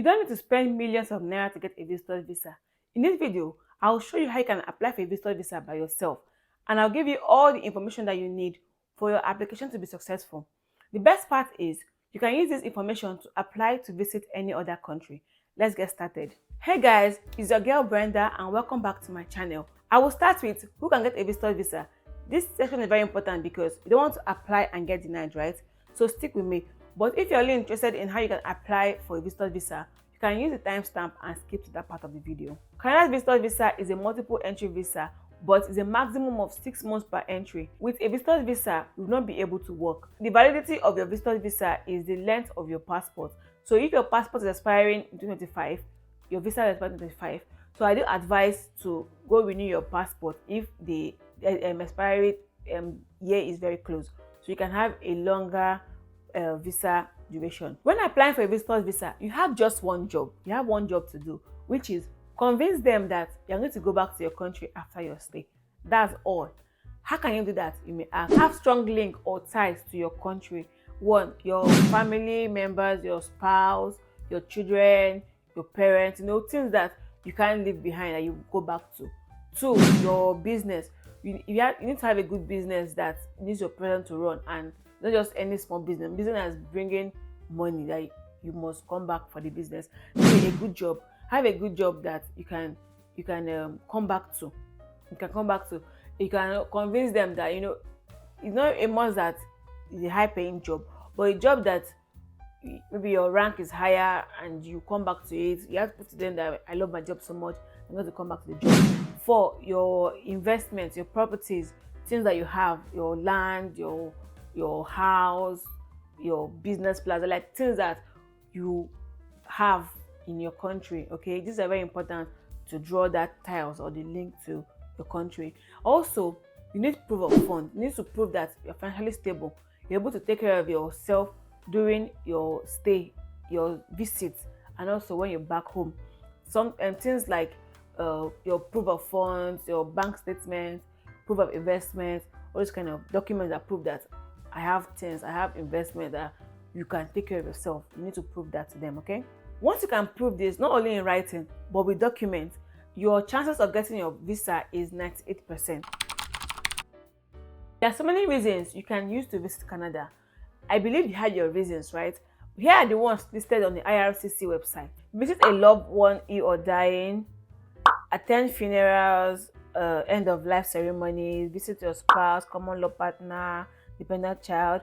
You don't need to spend millions of naira to get a visitor visa. In this video, I'll show you how you can apply for a visitor visa by yourself, and I'll give you all the information that you need for your application to be successful. The best part is you can use this information to apply to visit any other country. Let's get started. Hey guys, it's your girl Brenda and welcome back to my channel. I will start with who can get a visitor visa. This section is very important because you don't want to apply and get denied, right? So stick with me. But if you're only interested in how you can apply for a visitor visa, you can use the timestamp and skip to that part of the video. Canada's visitor visa is a multiple entry visa, but it's a maximum of 6 months per entry. With a visitor visa, you will not be able to work. The validity of your visitor visa is the length of your passport. So if your passport is expiring in 2025, your visa is expiring in 2025. So I do advise to go renew your passport if the expiry year is very close, so you can have a longer visa duration. When applying for a visitor's visa, you have just one job. You have one job to do, which is convince them that you're going to go back to your country after your stay. That's all. How can you do that? You may ask. Have strong link or ties to your country. One, your family members, your spouse, your children, your parents, things that you can't leave behind that you go back to. Two, your business. You need to have a good business that needs your parent to run, and not just any small business. Business that's bringing money that you must come back for the business. Have a good job. Have a good job that you can come back to. You can come back to. You can convince them that it's not a must that it's a high-paying job, but a job that maybe your rank is higher and you come back to it. You have to put to them that I love my job so much, I'm going to come back to the job. For your investments, your properties, things that you have, your land, your house, your business plaza, like things that you have in your country. Okay, these are very important to draw that ties or the link to your country. Also, you need proof of funds. You need to prove that you're financially stable. You're able to take care of yourself during your stay, your visits, and also when you're back home. Some things like your proof of funds, your bank statements, proof of investments, all those kind of documents that prove that I have things, I have investment that you can take care of yourself. You need to prove that to them, okay? Once you can prove this, not only in writing, but with documents, your chances of getting your visa is 98%. There are so many reasons you can use to visit Canada. I believe you had your reasons, right? Here are the ones listed on the IRCC website. Visit a loved one ill or dying, attend funerals, end of life ceremonies, visit your spouse, common law partner, dependent child,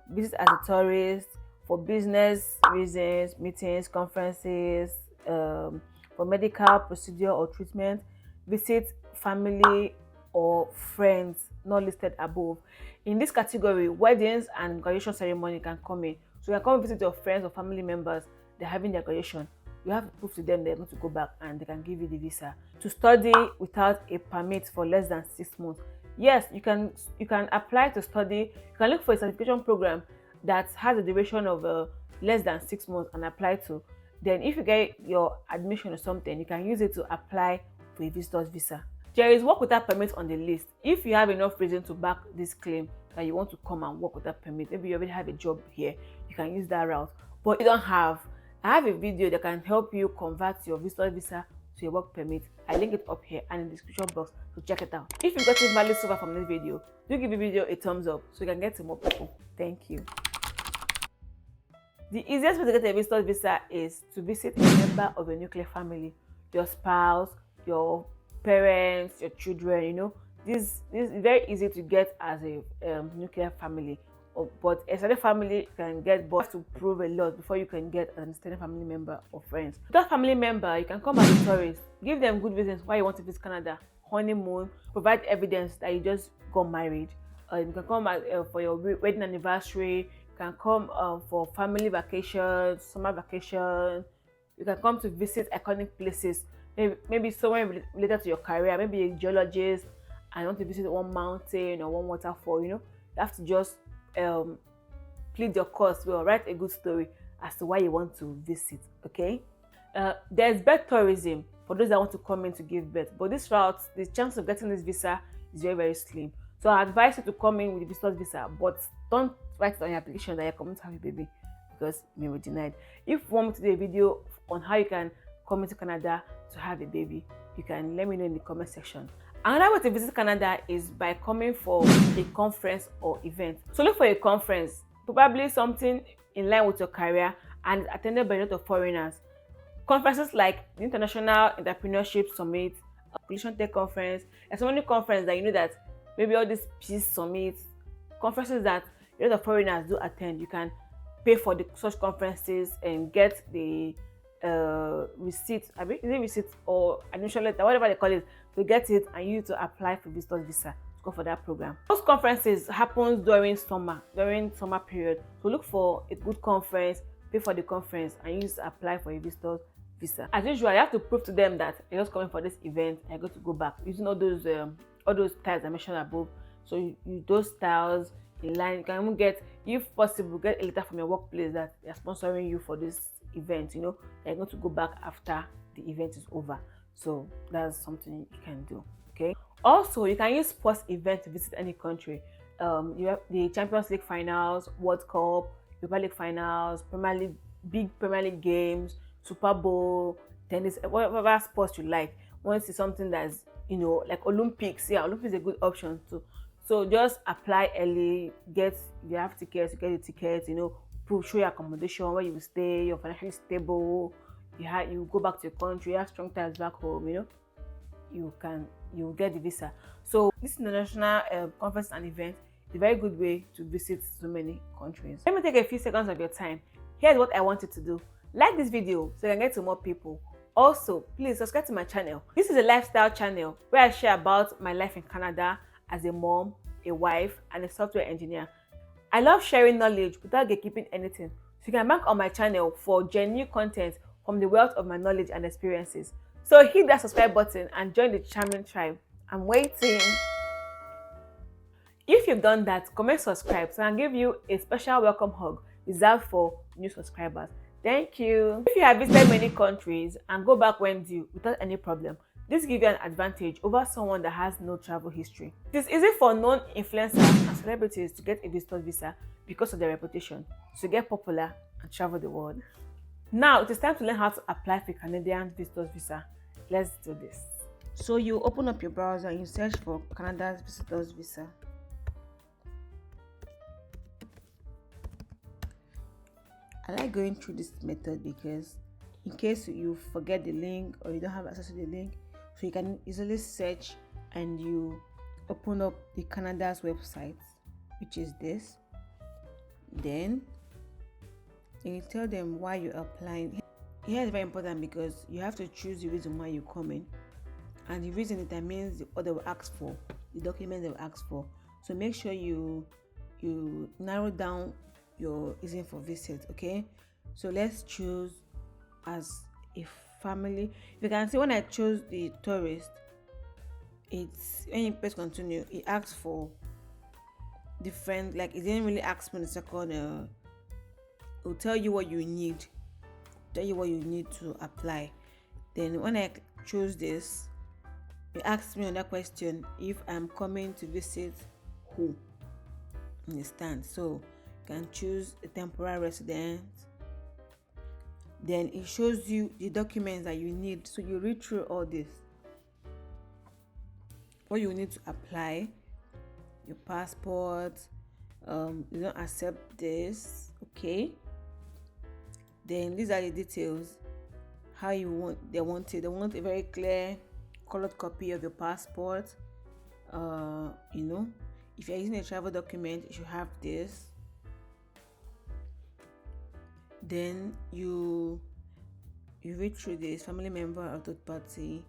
visit as a tourist, for business reasons, meetings, conferences, for medical procedure or treatment, visit family or friends not listed above. In this category, weddings and graduation ceremony can come in. So you can come visit your friends or family members, they're having their graduation. You have to prove to them they're going to go back and they can give you the visa. To study without a permit for less than 6 months. Yes, you can apply to study. You can look for a certification program that has a duration of less than 6 months and apply to. Then if you get your admission or something, you can use it to apply for a visitor's visa. There is work without permit on the list. If you have enough reason to back this claim that you want to come and work without permit, maybe you already have a job here, you can use that route. But you don't have, I have a video that can help you convert your visitor visa to a work permit. I link it up here and in the description box, so check it out. If you got any value so far from this video, do give the video a thumbs up so you can get to more people. Thank you. The easiest way to get a visitor visa is to visit a member of your nuclear family, your spouse, your parents, your children. This is very easy to get as a nuclear family, but extended family you can get, but you have to prove a lot before you can get an extended family member or friends. That family member, you can come as a tourist, give them good reasons why you want to visit Canada, honeymoon, provide evidence that you just got married. You can come for your wedding anniversary. You can come for family vacations, summer vacation. You can come to visit iconic places. Maybe somewhere related to your career, maybe a geologist and want to visit one mountain or one waterfall. You have to just plead your cause well, write a good story as to why you want to visit. Okay, there's birth tourism for those that want to come in to give birth, but this route, the chance of getting this visa is very, very slim. So I advise you to come in with the visitor's visa, but don't write it on your application that you're coming to have a baby. because you may be denied. If you want me to do a video on how you can come into Canada to have a baby, you can let me know in the comment section. Another way to visit Canada is by coming for a conference or event. So look for a conference, probably something in line with your career and attended by a lot of foreigners. Conferences like the International Entrepreneurship Summit, Collision Tech Conference, and so many conferences that you know that maybe all these peace summits, conferences that a lot of foreigners do attend. You can pay for such conferences and get the receipt, is it receipt or admission letter, whatever they call it, to get it and you to apply for visitor's visa to go for that program. Those conferences happens during summer period. So look for a good conference, pay for the conference, and use to apply for a visitor's visa. As usual, you have to prove to them that you're just coming for this event and you're going to go back using all those styles I mentioned above. So you those styles in line. You can even get, if possible, get a letter from your workplace that they're sponsoring you for this event. You know, they're going to go back after the event is over. So that's something you can do. Okay. Also, you can use sports event to visit any country. You have the Champions League finals, World Cup, Europa League finals, big Premier League games, Super Bowl, tennis, whatever sports you like. Want to see something that's, you know, like Olympics. Yeah, Olympics is a good option too. So just apply early, if you have tickets, you get the tickets, you know, show your accommodation, where you will stay, you're financially stable, you go back to your country, you have strong ties back home, you know, you get the visa. So this international conference and event is a very good way to visit so many countries. Let me take a few seconds of your time. Here's what I want you to do. Like this video so you can get to more people. Also, please subscribe to my channel. This is a lifestyle channel where I share about my life in Canada as a mom, a wife, and a software engineer. I love sharing knowledge without gatekeeping anything. So you can bank on my channel for genuine content from the wealth of my knowledge and experiences. So hit that subscribe button and join the charming tribe. I'm waiting. If you've done that, comment subscribe so I can give you a special welcome hug reserved for new subscribers. Thank you. If you have visited many countries and go back when due without any problem, this gives you an advantage over someone that has no travel history. It is easy for known influencers and celebrities to get a visitor's visa because of their reputation, to get popular and travel the world. Now it is time to learn how to apply for a Canadian visitor's visa. Let's do this. So you open up your browser and you search for Canada's visitor's visa. I like going through this method because in case you forget the link or you don't have access to the link, so you can easily search and you open up the Canada's website, which is this. Then you tell them why you're applying. Here is very important because you have to choose the reason why you're coming, and the reason determines what they will ask for, the documents they will ask for. So make sure you narrow down your reason for visit. Okay, so let's choose as a family. You can see when I chose the tourist, it's when you press continue, it asks for different, like it didn't really ask me the second. It will tell you what you need, to apply. Then when I choose this, it asks me on that question if I'm coming to visit who. Understand? So you can choose a temporary resident. Then it shows you the documents that you need. So you read through all this. What you need to apply, your passport, you don't accept this, okay? Then these are the details, how they want it. They want a very clear colored copy of your passport. You know, if you're using a travel document, you should have this. Then you read through this, family member or third party.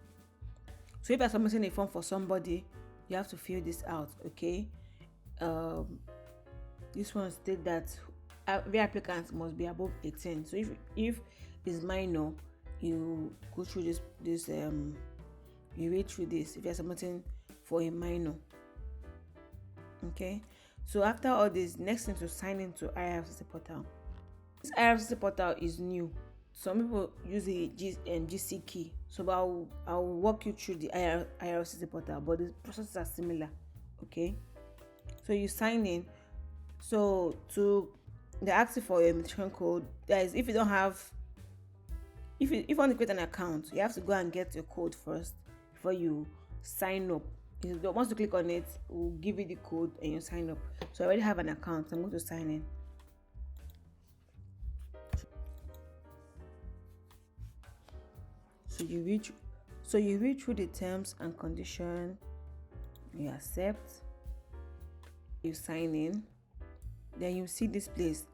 So if you're submitting a form for somebody, you have to fill this out, okay? This one states that every applicant must be above 18. So if it's minor, you go through this you read through this if you're submitting for a minor. Okay, so after all this, next thing to sign into IRCC portal. This IRCC portal is new. Some people use the GC key, so I'll walk you through the IRCC portal, but the processes are similar. Okay, so you sign in. So to they ask you for your immigration code. Guys, if you don't have, if you want to create an account, you have to go and get your code first before you sign up. Once you click on it, we'll give you the code and you sign up. So I already have an account. I'm going to sign in. So you read through the terms and condition, you accept, you sign in, then you see this place,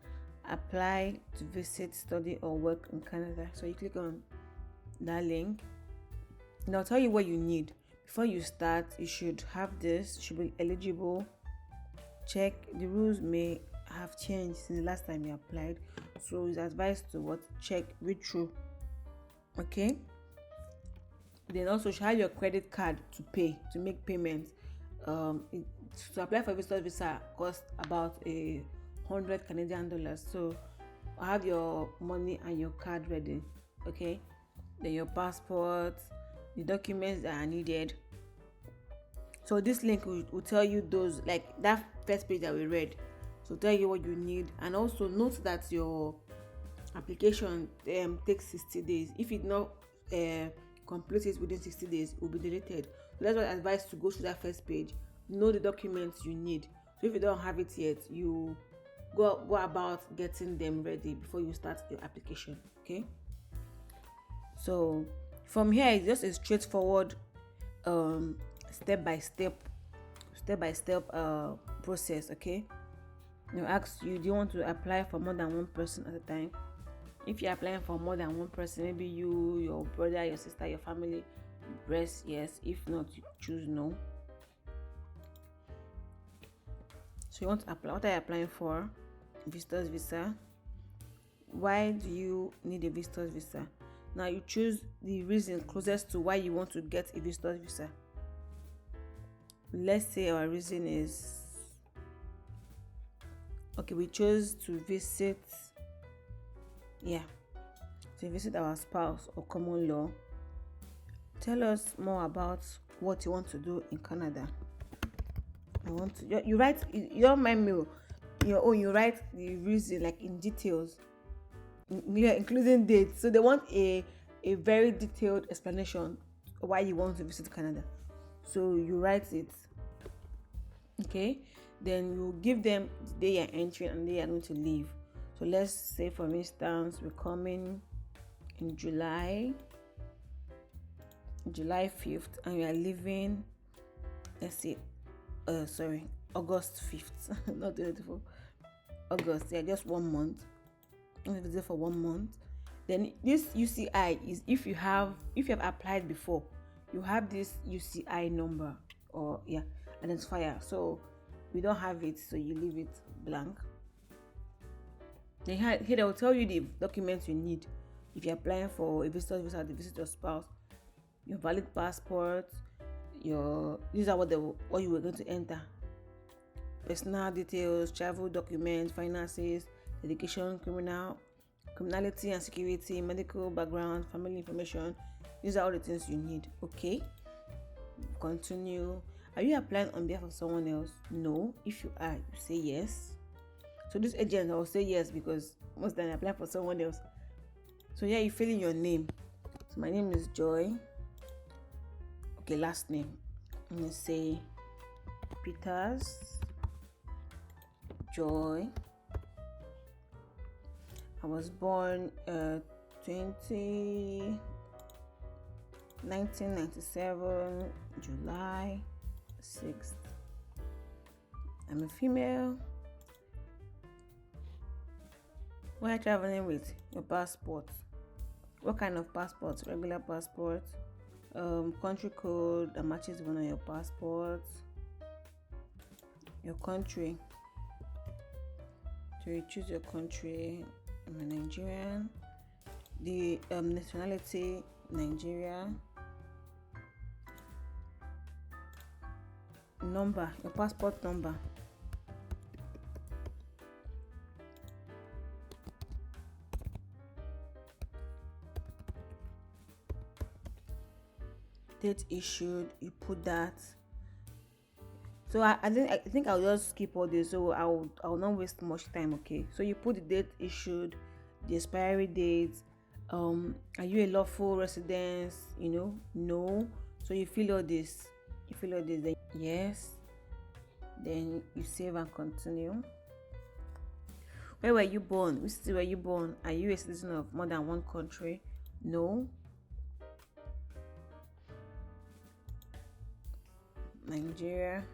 apply to visit, study or work in Canada. So you click on that link and I'll tell you what you need. Before you start, you should have this, you should be eligible. Check, the rules may have changed since the last time you applied, so it's advised to check, read through. Okay, then also you should have your credit card to make payments. To apply for visitor visa costs about $100 Canadian. So have your money and your card ready. Okay, then your passport, the documents that are needed. So this link will tell you those, like that first page that we read. So tell you what you need, and also note that your application takes 60 days. If it not complete it within 60 days, it will be deleted. So that's why I advise to go through that first page, know the documents you need. So if you don't have it yet, you go about getting them ready before you start your application. Okay, so from here it's just a straightforward step by step process. Okay, you ask you, do you want to apply for more than one person at a time? If you're applying for more than one person, maybe you, your brother, your sister, your family, press yes. If not, you choose no. So you want to apply. What are you applying for? Visitor's visa. Why do you need a visitor's visa? Now you choose the reason closest to why you want to get a visitor's visa. Let's say our reason is, okay, we chose to visit our spouse or common law. Tell us more about what you want to do in Canada. You write, you don't mind me, you write the reason like in details, including dates. So they want a very detailed explanation of why you want to visit Canada. So you write it. Okay, then you give them the day you're entering and the day you're going to leave. So let's say, for instance, we're coming in July 5th, and we are leaving, let's say, August 5th, not 24, August, just 1 month. I'm going to visit for 1 month. Then this UCI is if you have applied before, you have this UCI number or identifier. So we don't have it, so you leave it blank. Then here they will tell you the documents you need if you're applying for a visitor's visa to visit your spouse. Your valid passport, these are what you were going to enter. Personal details, travel documents, finances, education, criminality and security, medical background, family information. These are all the things you need. Okay, continue. Are you applying on behalf of someone else? No. If you are, you say yes. So this agent, I will say yes because most of the time I apply for someone else. So you fill in your name. So my name is Joy. Okay, last name. I'm gonna say Peters Joy. I was born 1997 July 6th. I'm a female. What are you traveling with? Your passport. What kind of passport? Regular passport. Country code that matches one of your passport. Your country. So you choose your country. I'm a Nigerian. The nationality, Nigeria. Number, your passport number. Date issued, you put that. So I think I'll just skip all this. So I'll not waste much time. Okay. So you put the date issued, the expiry date. Are you a lawful resident? No. So you fill all this. You fill all this. Then yes. Then you save and continue. Where were you born? Which city were you born? Are you a citizen of more than one country? No. Nigeria.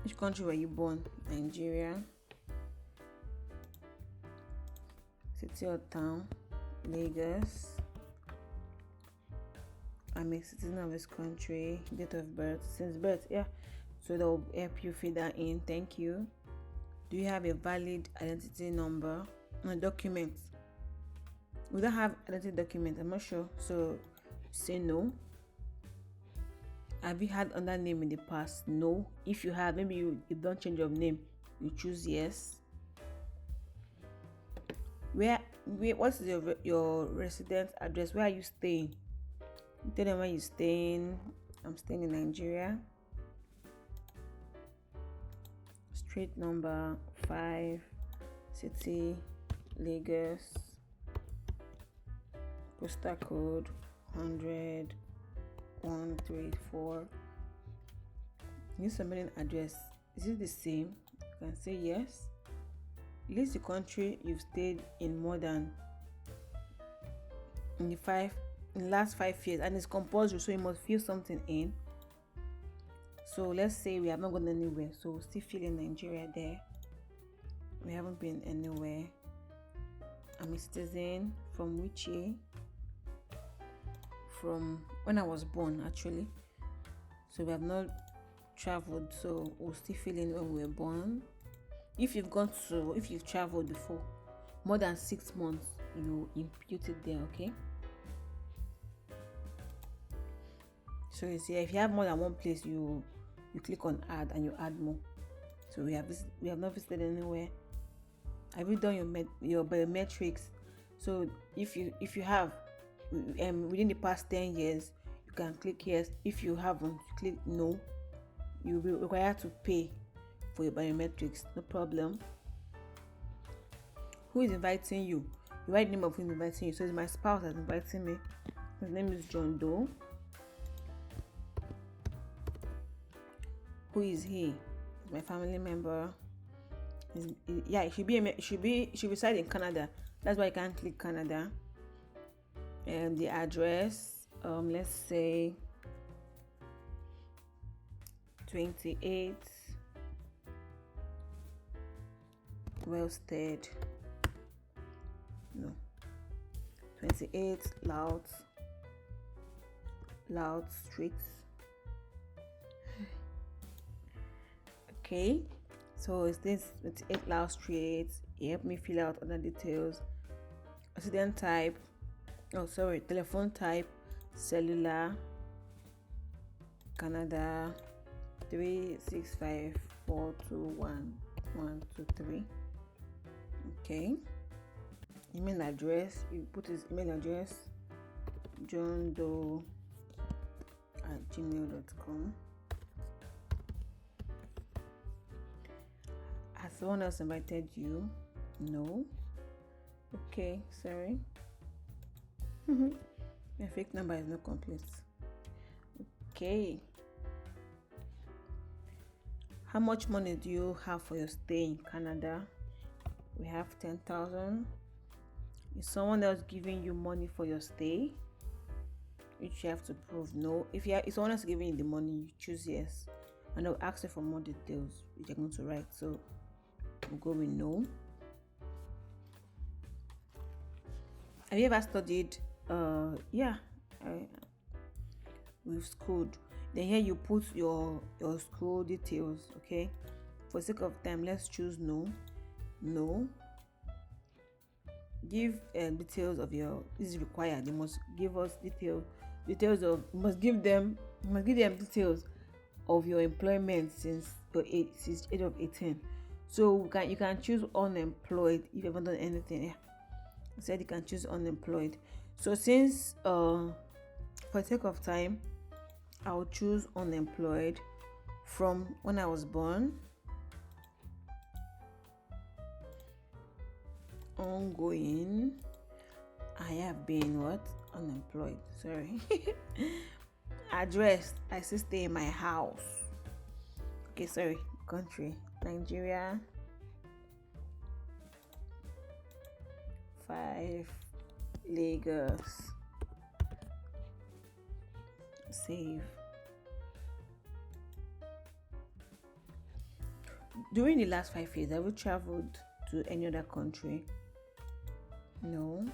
Which country were you born? Nigeria. City or town? Lagos. I'm a citizen of this country. Date of birth. Since birth, yeah. So they'll help you fill that in. Thank you. Do you have a valid identity number? No, document. We don't have identity document. I'm not sure. So say no. Have you had other name in the past? No. If you have, maybe you don't change your name. You choose yes. What's your residence address? Where are you staying? You tell them where you're staying. I'm staying in Nigeria. Street number 5, city, Lagos. Postal code 100 134. New submitting address. Is it the same? You can say yes. List the country you've stayed in more than in the last 5 years, and it's compulsory, so you must fill something in. So let's say we have not gone anywhere, so we'll still fill in Nigeria there. We haven't been anywhere. I'm a citizen from which year? From when I was born, actually. So we have not traveled, so we'll still fill in when we were born. If you've traveled before more than 6 months, you impute it there. Okay. So you see, if you have more than one place, you click on add and you add more. So we have not visited anywhere. Have you done your biometrics? So if you have within the past 10 years, you can click yes. If you haven't, you click no. You'll be required to pay for your biometrics. No problem. Who is inviting you? You write the name of who is inviting you. So it's my spouse that's inviting me. His name is John Doe. Who is he? My family member. He should reside in Canada. That's why I can't click Canada. And the address, let's say 28 Wellstead. No. 28 Loud Street. Okay, so it's this 28 Loud Street. You help me fill out other details. Resident type. Telephone type, cellular, Canada, 365421123. Okay. Email address. You put his email address, johndoe@gmail.com. Has someone else invited you? No. Okay, sorry. My fake number is not complete. Okay. How much money do you have for your stay in Canada? We have 10,000. Is someone else giving you money for your stay? Which you have to prove no. If someone else giving you the money, you choose yes. And I'll ask you for more details which you're going to write. So we'll go with no. Have you ever studied? We've schooled. Then here you put your school details. Okay, for sake of time, let's choose no. Give details of your. This is required. You must give us details of. You must give them details of your employment since age of 18. So you can choose unemployed if you haven't done anything. Yeah, I said you can choose unemployed. So since For the sake of time, I'll choose unemployed. From when I was born, ongoing, I have been what? Unemployed. Sorry. Address, I still stay in my house. Okay, sorry. Country, Nigeria. 5, Lagos. Save. During the last 5 years, have you traveled to any other country? No.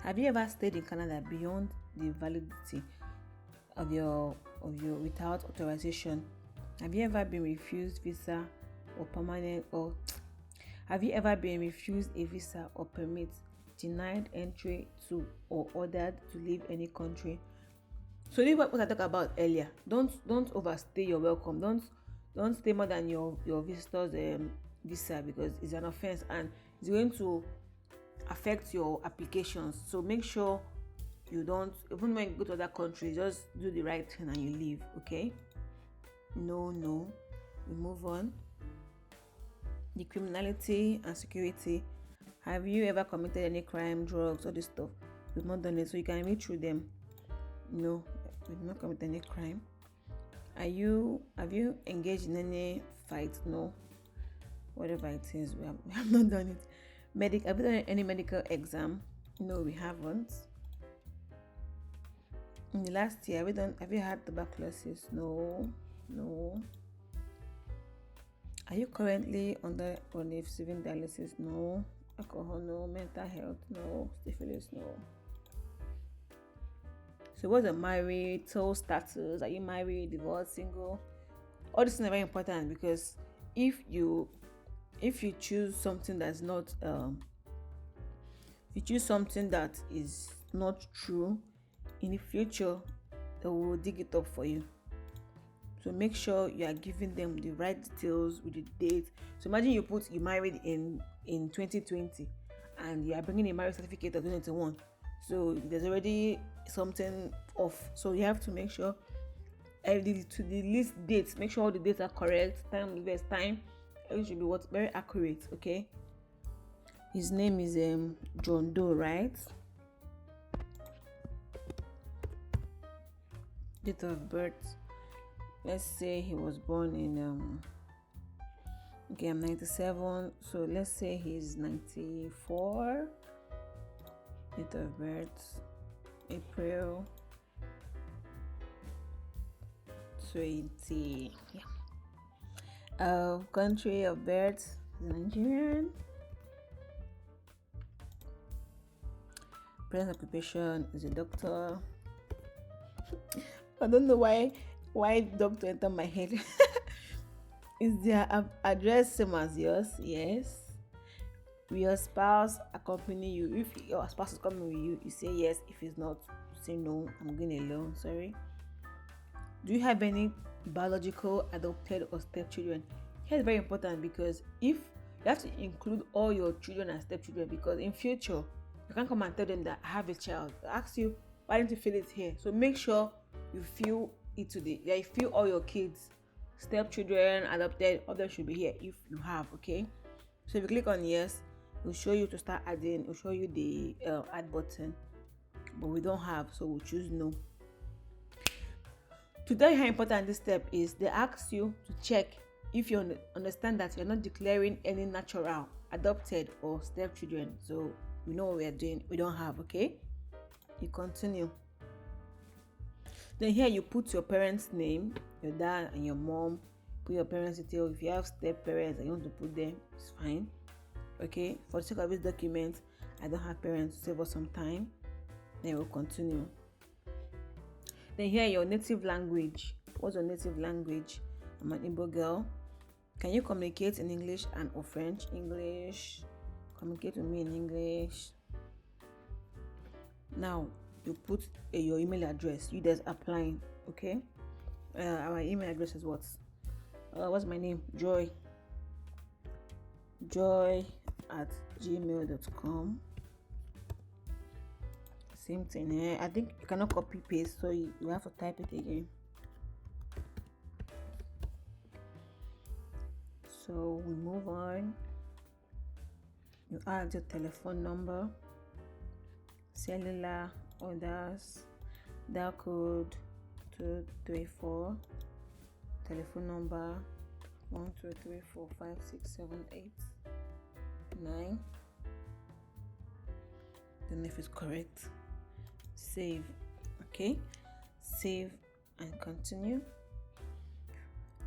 Have you ever stayed in Canada beyond the validity of your without authorization? Have you ever been refused visa or permanent, or have you ever been refused a visa or permit, denied entry to or ordered to leave any country? So this is what I talked about earlier. Don't overstay your welcome. Don't stay more than your visitor's visa, because it's an offense and it's going to affect your applications. So make sure you don't, even when you go to other countries, just do the right thing and you leave. Okay? No. We move on. The criminality and security. Have you ever committed any crime, drugs, all this stuff? We've not done it, so you can read through them. No, we've not committed any crime. Have you engaged in any fight? No. Whatever it is, we have not done it. Have you done any medical exam? No, we haven't. In the last year, have you had tuberculosis? No. Are you currently on receiving dialysis? No. Alcohol? No. Mental health? No. Syphilis? No. So what's the marital status? Are you married, divorced, single? All these things are very important, because if you choose something that's not that is not true, in the future they will dig it up for you. So make sure you are giving them the right details with the date. So imagine you married in 2020 and you are bringing a marriage certificate of 2021. So there's already something off. So you have to make sure to the list dates, make sure all the dates are correct, time, the best time. It should be very accurate. Okay. His name is John Doe, right? Date of birth. Let's say he was born in I'm 97, so let's say he's 94. Date of birth, April 20. Country of birth, Nigerian. Present occupation is a doctor. I don't know why doctor entered my head. Is their address same as yours? Yes. Will your spouse accompany you? If your spouse is coming with you, you say yes. If it's not, say no, I'm going alone. Sorry. Do you have any biological, adopted, or stepchildren? Here is very important, because if you have to include all your children and stepchildren, because in future you can't come and tell them that I have a child. They ask you, why didn't you fill it here? So make sure you fill it you fill all your kids, stepchildren, adopted, all them should be here if you have. Okay. So if you click on yes, it will show you to start adding. It will show you the add button, but we don't have, so we'll choose no. To tell you how important this step is, they ask you to check if you understand that you're not declaring any natural, adopted, or stepchildren. So we know what we are doing. We don't have. Okay. You continue. Then here you put your parents' name, your dad and your mom. Put your parents' details. If you have step parents and you want to put them, it's fine. Okay. For the sake of this document, I don't have parents, to save us some time. Then we'll continue. Then here your native language. What's your native language? I'm an Igbo girl. Can you communicate in English and or French? English. Communicate with me in English. Now you put your email address. You that's applying. Okay. Our email address is what's my name? Joy at gmail.com. Same thing here. I think you cannot copy paste, so you have to type it again. So we move on. You add your telephone number, cellular, others, dial code 234, telephone number 123456789. Then if it's correct, save. Okay, save and continue.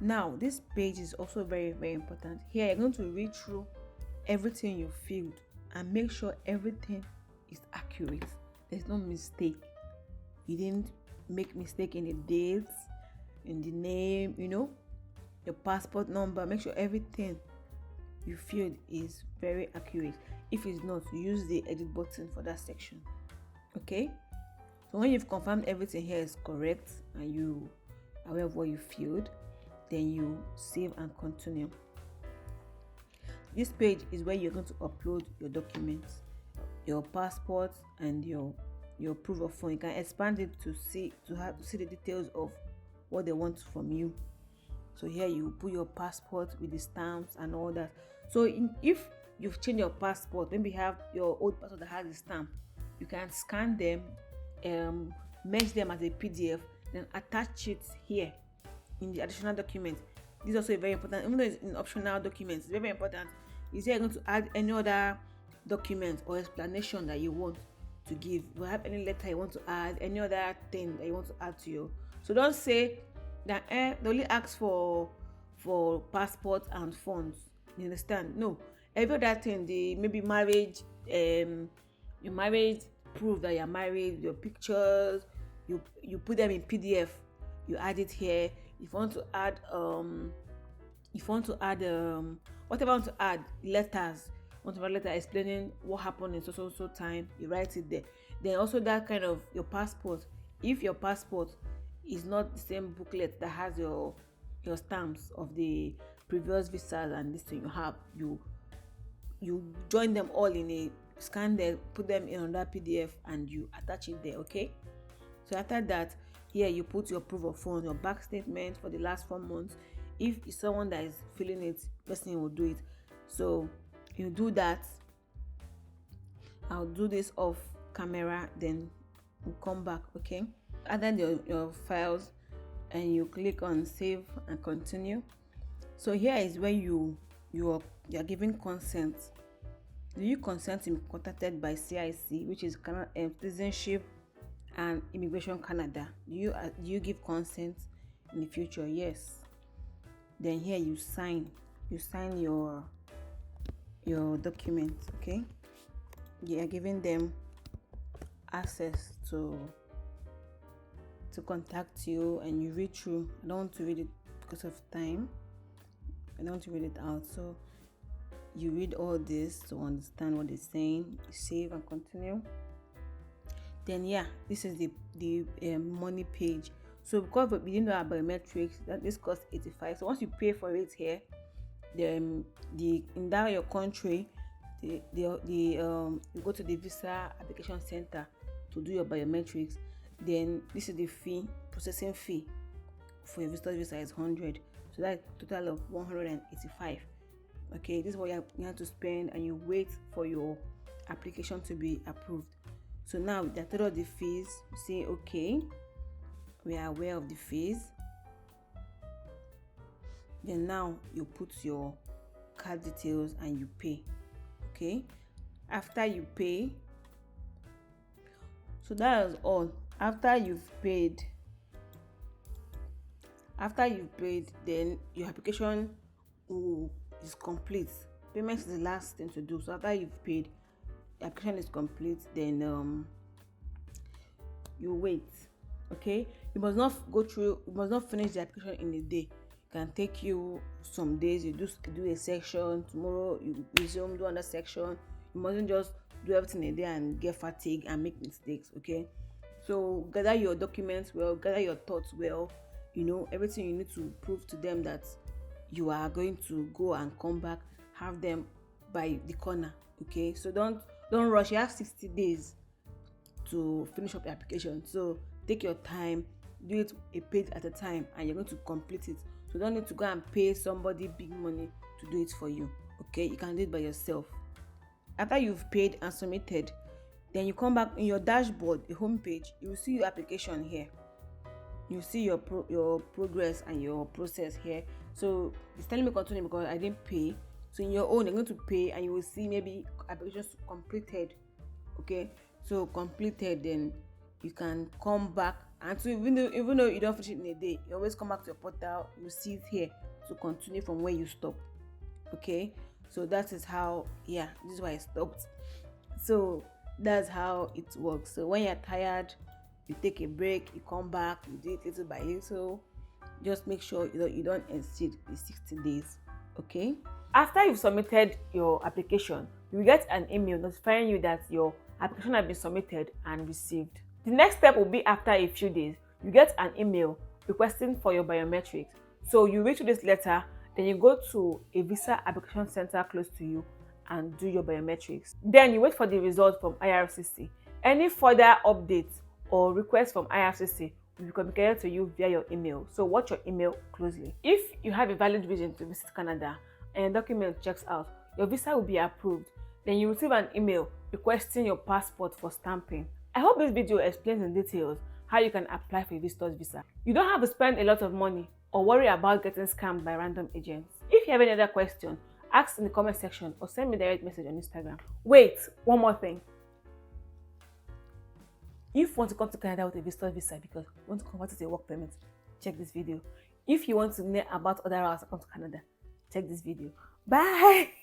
Now this page is also very, very important. Here you're going to read through everything you filled and make sure everything is accurate. There's no mistake. You didn't make mistake in the dates, in the name, your passport number. Make sure everything you filled is very accurate. If it's not, use the edit button for that section. Okay, so when you've confirmed everything here is correct and you are aware of what you filled, then you save and continue. This page is where you're going to upload your documents, your passport and your proof of fund. You can expand it to see the details of what they want from you. So here you put your passport with the stamps and all that. So if you've changed your passport, maybe you have your old passport that has the stamp, you can scan them, merge them as a PDF, then attach it here in the additional document. This is also very important. Even though it's in optional documents, it's very, very important. Is here going to add any other document or explanation that you want to give? If you have any letter you want to add, any other thing that you want to add to you. So don't say that they only ask for passport and funds. You understand? No. Every other thing, the maybe marriage, your marriage proof that you're married, your pictures, you put them in PDF. You add it here. If you want to add whatever you want to add, letters, want to write a letter explaining what happened in so time, you write it there. Then also that kind of your passport. If your passport is not the same booklet that has your stamps of the previous visas and this thing you have, you join them all in a scan there, put them in on that PDF and you attach it there. Okay, so after that, here you put your proof of funds, your bank statement for the last 4 months. If it's someone that is filling it, person will do it. So you do that. I'll do this off camera, then we'll come back. Okay, add your files and you click on save and continue. So here is where you are giving consent. Do you consent to be contacted by CIC, which is Citizenship and Immigration Canada? Do you give consent in the future? Yes. Then here you sign your documents. Okay, you are giving them access to contact you and you read through. I don't want to read it because of time. I don't want to read it out, so you read all this to understand what they're saying. You save and continue. Then this is the money page. So because we didn't know about biometrics, that this costs 85. So once you pay for it here, in that your country, you go to the visa application center to do your biometrics. Then this is the fee, processing fee for your visitor visa is 100. So that's a total of 185. Okay, this is what you have to spend, and you wait for your application to be approved. So now that total of the fees, you say okay, we are aware of the fees. Then now you put your card details and you pay. Okay, after you pay, so that is all. After you've paid, then your application is complete. Payment is the last thing to do. So after you've paid, the application is complete, then you wait. Okay, you must not finish the application in a day. It can take you some days. You do a section, tomorrow you resume, do another section. You mustn't just do everything in a day and get fatigued and make mistakes. Okay, so gather your documents well, gather your thoughts well, everything you need to prove to them that you are going to go and come back, have them by the corner. Okay, so don't rush. You have 60 days to finish up your application. So take your time, do it a page at a time, and you're going to complete it. So you don't need to go and pay somebody big money to do it for you. Okay, you can do it by yourself. After you've paid and submitted, then you come back in your dashboard, the home page. You will see your application here. You see your progress and your process here. So it's telling me continue because I didn't pay. So in your own, you're going to pay, and you will see maybe applications completed. Okay, so completed, then you can come back, and so even though you don't finish it in a day, you always come back to your portal. You see it here to continue from where you stop. Okay, so that is how, this is why I stopped. So that's how it works. So when you're tired, you take a break, you come back, you do it little by little. Just make sure you don't exceed the 60 days. Okay, after you've submitted your application, you will get an email notifying you that your application has been submitted and received. The next step will be after a few days, you get an email requesting for your biometrics. So you read through this letter, then you go to a visa application center close to you and do your biometrics. Then you wait for the result from IRCC. Any further updates or requests from IRCC will be communicated to you via your email. So watch your email closely. If you have a valid reason to visit Canada and your document checks out, your visa will be approved. Then you receive an email requesting your passport for stamping. I hope this video explains in details how you can apply for a visitor's visa. You don't have to spend a lot of money or worry about getting scammed by random agents. If you have any other question, ask in the comment section or send me a direct message on Instagram. Wait, one more thing. If you want to come to Canada with a visitor's visa because you want to convert it to a work permit, check this video. If you want to know about other routes to come to Canada, check this video. Bye!